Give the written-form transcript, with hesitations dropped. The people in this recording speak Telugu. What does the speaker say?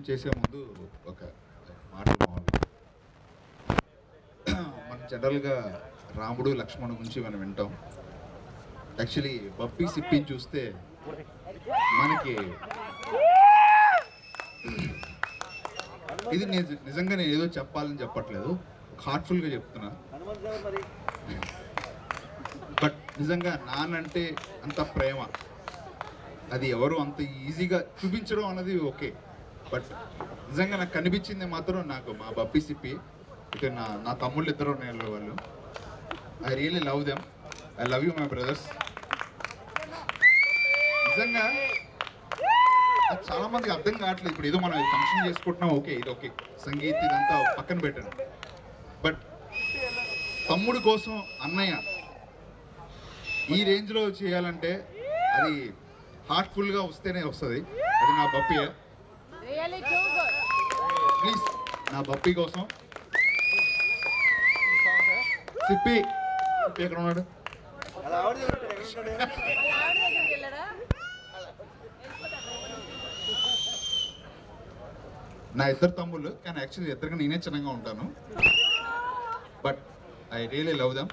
చేసే ముందు ఒక మాట మామూలు మనం జనరల్గా రాముడు లక్ష్మణుడు గురించి మనం వింటాం. యాక్చువల్లీ బప్పీ సిప్పిని చూస్తే మనకి ఇది నిజంగా నేను ఏదో చెప్పాలని చెప్పట్లేదు, హార్ట్ఫుల్గా చెప్తున్నా. బట్ నిజంగా నానంటే అంత ప్రేమ, అది ఎవరు అంత ఈజీగా చూపించడం అన్నది ఓకే. బట్ నిజంగా నాకు కనిపించింది మాత్రం నాకు మా బప్పీ సిప్పి, ఇక నా తమ్ముళ్ళు ఇద్దరు ఉన్నారు వాళ్ళు. I really love them. I love you my brothers. నిజంగా అది చాలా మందికి అర్థం కావట్లేదు. ఇప్పుడు ఏదో మనం ఫంక్షన్ చేసుకుంటున్నాం, ఓకే ఇది ఓకే, సంగీత్ ఇదంతా పక్కన పెట్టాను. బట్ తమ్ముడు కోసం అన్నయ్య ఈ రేంజ్లో చేయాలంటే అది హార్ట్ఫుల్గా వస్తేనే వస్తుంది. అది నా బప్పీయే. ప్లీజ్ నా బప్పీ కోసం సిప్పి ఎక్కడ ఉన్నాడు? నా ఇద్దరు తమ్ముళ్ళు, కానీ యాక్చువల్లీ ఇద్దరికి నేనే చిన్నగా ఉంటాను. But I really love them.